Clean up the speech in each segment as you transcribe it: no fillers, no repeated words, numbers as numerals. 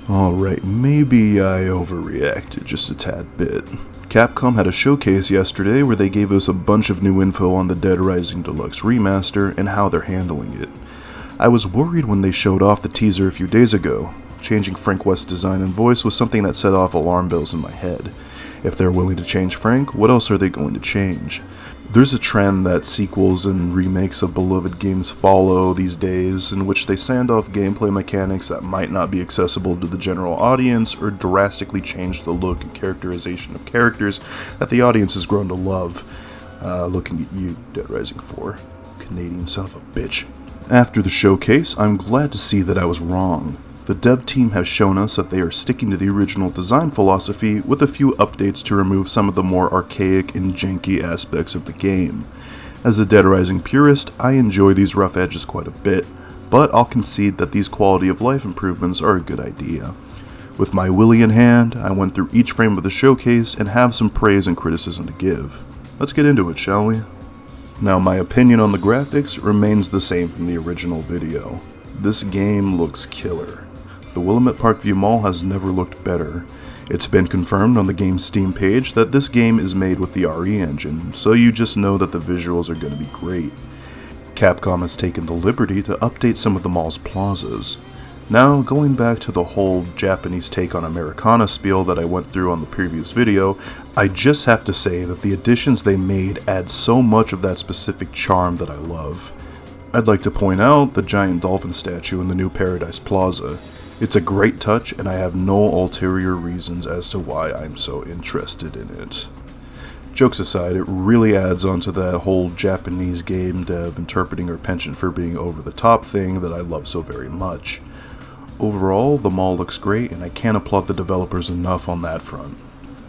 Alright, maybe I overreacted just a tad bit. Capcom had a showcase yesterday where they gave us a bunch of new info on the Dead Rising Deluxe Remaster and how they're handling it. I was worried when they showed off the teaser a few days ago. Changing Frank West's design and voice was something that set off alarm bells in my head. If they're willing to change Frank, what else are they going to change? There's a trend that sequels and remakes of beloved games follow these days, in which they sand off gameplay mechanics that might not be accessible to the general audience, or drastically change the look and characterization of characters that the audience has grown to love. Looking at you, Dead Rising 4. Canadian son of a bitch. After the showcase, I'm glad to see that I was wrong. The dev team has shown us that they are sticking to the original design philosophy with a few updates to remove some of the more archaic and janky aspects of the game. As a Dead Rising purist, I enjoy these rough edges quite a bit, but I'll concede that these quality of life improvements are a good idea. With my willy in hand, I went through each frame of the showcase and have some praise and criticism to give. Let's get into it, shall we? Now, my opinion on the graphics remains the same from the original video. This game looks killer. The Willamette Parkview Mall has never looked better. It's been confirmed on the game's Steam page that this game is made with the RE engine, so you just know that the visuals are going to be great. Capcom has taken the liberty to update some of the mall's plazas. Now, going back to the whole Japanese take on Americana spiel that I went through on the previous video, I just have to say that the additions they made add so much of that specific charm that I love. I'd like to point out the giant dolphin statue in the new Paradise Plaza. It's a great touch, and I have no ulterior reasons as to why I'm so interested in it. Jokes aside, it really adds on to that whole Japanese game dev interpreting our penchant for being over the top thing that I love so very much. Overall, the mall looks great, and I can't applaud the developers enough on that front.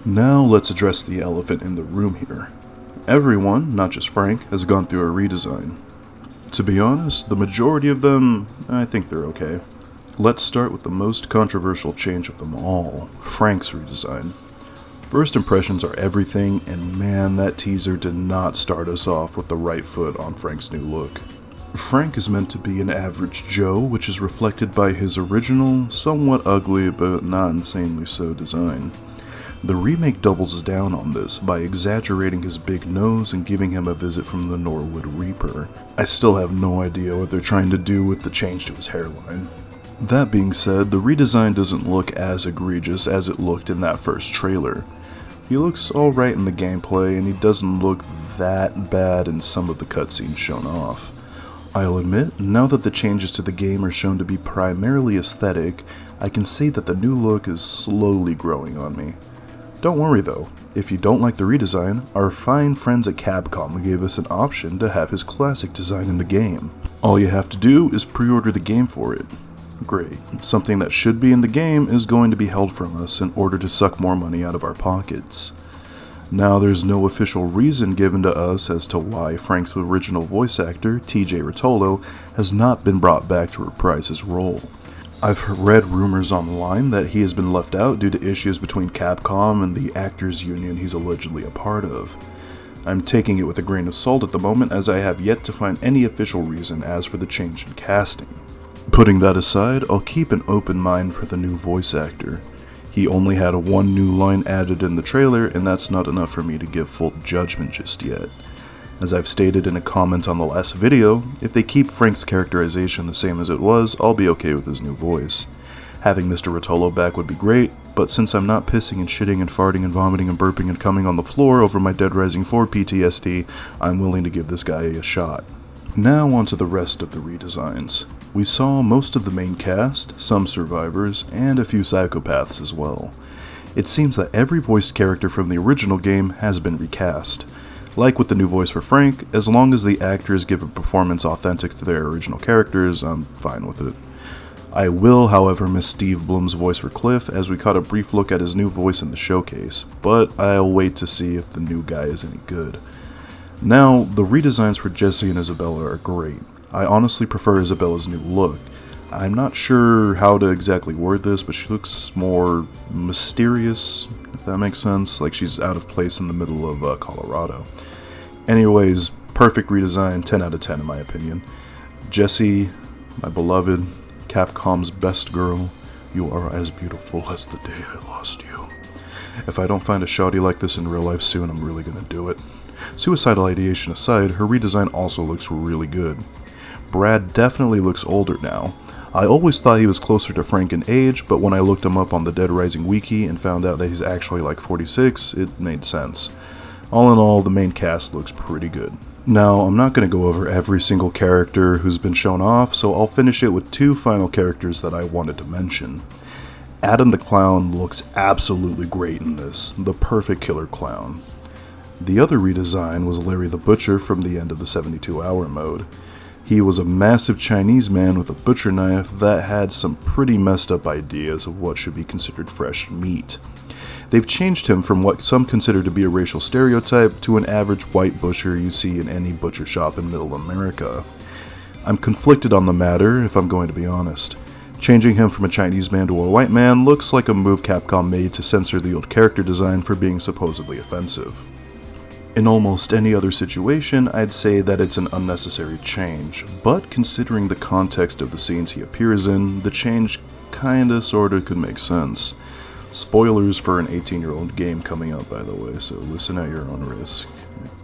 Now let's address the elephant in the room here. Everyone, not just Frank, has gone through a redesign. To be honest, the majority of them, I think they're okay. Let's start with the most controversial change of them all, Frank's redesign. First impressions are everything, and man, that teaser did not start us off with the right foot on Frank's new look. Frank is meant to be an average Joe, which is reflected by his original, somewhat ugly but not insanely so design. The remake doubles down on this by exaggerating his big nose and giving him a visit from the Norwood Reaper. I still have no idea what they're trying to do with the change to his hairline. That being said, the redesign doesn't look as egregious as it looked in that first trailer. He looks alright in the gameplay, and he doesn't look that bad in some of the cutscenes shown off. I'll admit, now that the changes to the game are shown to be primarily aesthetic, I can say that the new look is slowly growing on me. Don't worry though, if you don't like the redesign, our fine friends at Capcom gave us an option to have his classic design in the game. All you have to do is pre-order the game for it. Great. Something that should be in the game is going to be held from us in order to suck more money out of our pockets. Now, there's no official reason given to us as to why Frank's original voice actor, TJ Rotolo, has not been brought back to reprise his role. I've read rumors online that he has been left out due to issues between Capcom and the actors union he's allegedly a part of. I'm taking it with a grain of salt at the moment, as I have yet to find any official reason as for the change in casting. Putting that aside, I'll keep an open mind for the new voice actor. He only had one new line added in the trailer, and that's not enough for me to give full judgment just yet. As I've stated in a comment on the last video, if they keep Frank's characterization the same as it was, I'll be okay with his new voice. Having Mr. Rotolo back would be great, but since I'm not pissing and shitting and farting and vomiting and burping and coming on the floor over my Dead Rising 4 PTSD, I'm willing to give this guy a shot. Now on to the rest of the redesigns. We saw most of the main cast, some survivors, and a few psychopaths as well. It seems that every voiced character from the original game has been recast. Like with the new voice for Frank, as long as the actors give a performance authentic to their original characters, I'm fine with it. I will, however, miss Steve Blum's voice for Cliff, as we caught a brief look at his new voice in the showcase, but I'll wait to see if the new guy is any good. Now, the redesigns for Jesse and Isabella are great. I honestly prefer Isabella's new look. I'm not sure how to exactly word this, but she looks more mysterious, if that makes sense, like she's out of place in the middle of Colorado. Anyways, perfect redesign, 10 out of 10 in my opinion. Jessie, my beloved, Capcom's best girl, You are as beautiful as the day I lost you. If I don't find a shawty like this in real life soon, I'm really gonna do it. Suicidal ideation aside, her redesign also looks really good. Brad definitely looks older now. I always thought he was closer to Frank in age, but when I looked him up on the Dead Rising wiki and found out that he's actually like 46, it made sense. All in all, the main cast looks pretty good. Now, I'm not going to go over every single character who's been shown off, so I'll finish it with two final characters that I wanted to mention. Adam the Clown looks absolutely great in this, the perfect killer clown. The other redesign was Larry the Butcher from the end of the 72-hour mode. He was a massive Chinese man with a butcher knife that had some pretty messed up ideas of what should be considered fresh meat. They've changed him from what some consider to be a racial stereotype to an average white butcher you see in any butcher shop in middle America. I'm conflicted on the matter, if I'm going to be honest. Changing him from a Chinese man to a white man looks like a move Capcom made to censor the old character design for being supposedly offensive. In almost any other situation, I'd say that it's an unnecessary change, but considering the context of the scenes he appears in, the change kinda sorta could make sense. Spoilers for an 18-year-old game coming out, by the way, so listen at your own risk.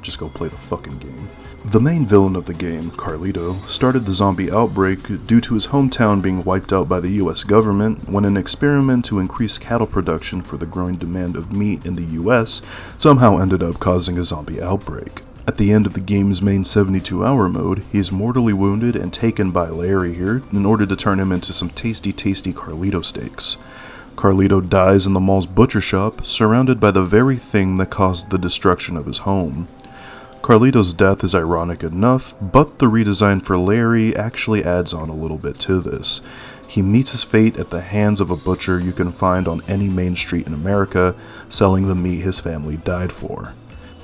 Just go play the fucking game. The main villain of the game, Carlito, started the zombie outbreak due to his hometown being wiped out by the US government when an experiment to increase cattle production for the growing demand of meat in the US somehow ended up causing a zombie outbreak. At the end of the game's main 72-hour mode, he is mortally wounded and taken by Larry here in order to turn him into some tasty Carlito steaks. Carlito dies in the mall's butcher shop, surrounded by the very thing that caused the destruction of his home. Carlito's death is ironic enough, but the redesign for Larry actually adds on a little bit to this. He meets his fate at the hands of a butcher you can find on any main street in America, selling the meat his family died for.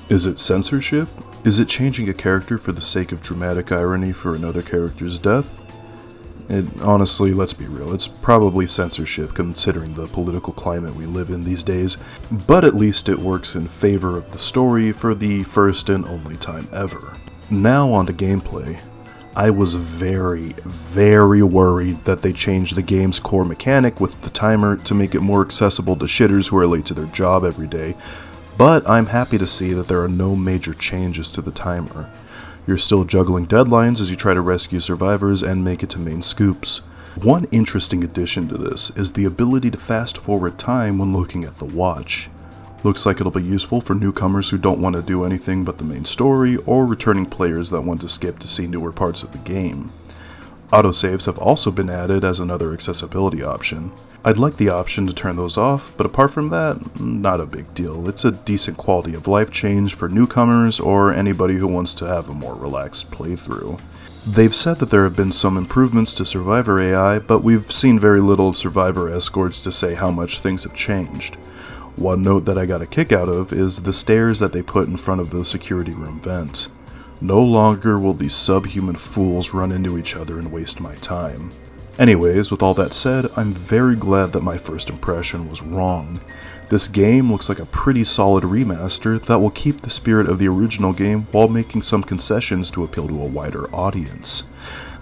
Is it censorship? Is it changing a character for the sake of dramatic irony for another character's death? Honestly, let's be real, it's probably censorship considering the political climate we live in these days, but at least it works in favor of the story for the first and only time ever. Now on to gameplay. I was very worried that they changed the game's core mechanic with the timer to make it more accessible to shitters who are late to their job every day, but I'm happy to see that there are no major changes to the timer. You're still juggling deadlines as you try to rescue survivors and make it to main scoops. One interesting addition to this is the ability to fast forward time when looking at the watch. Looks like it'll be useful for newcomers who don't want to do anything but the main story, or returning players that want to skip to see newer parts of the game. Autosaves have also been added as another accessibility option. I'd like the option to turn those off, but apart from that, not a big deal. It's a decent quality of life change for newcomers or anybody who wants to have a more relaxed playthrough. They've said that there have been some improvements to Survivor AI, but we've seen very little of Survivor escorts to say how much things have changed. One note that I got a kick out of is the stairs that they put in front of the security room vent. No longer will these subhuman fools run into each other and waste my time. Anyways, with all that said, I'm very glad that my first impression was wrong. This game looks like a pretty solid remaster that will keep the spirit of the original game while making some concessions to appeal to a wider audience.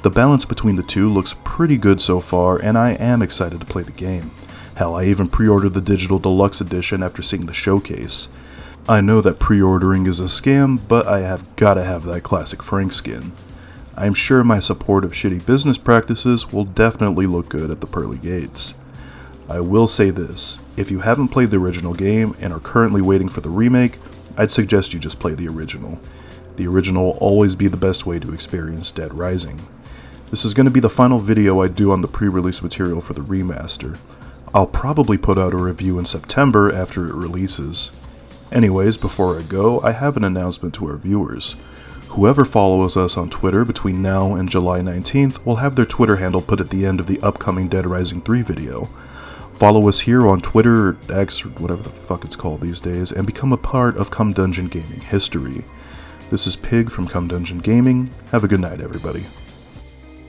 The balance between the two looks pretty good so far, and I am excited to play the game. Hell, I even pre-ordered the digital deluxe edition after seeing the showcase. I know that pre-ordering is a scam, but I have gotta have that classic Frank skin. I'm sure my support of shitty business practices will definitely look good at the pearly gates. I will say this, if you haven't played the original game and are currently waiting for the remake, I'd suggest you just play the original. The original will always be the best way to experience Dead Rising. This is going to be the final video I do on the pre-release material for the remaster. I'll probably put out a review in September after it releases. Anyways, before I go, I have an announcement to our viewers. Whoever follows us on Twitter between now and July 19th will have their Twitter handle put at the end of the upcoming Dead Rising 3 video. Follow us here on Twitter, or X, or whatever the fuck it's called these days, and become a part of Come Dungeon Gaming history. This is Pig from Come Dungeon Gaming. Have a good night, everybody.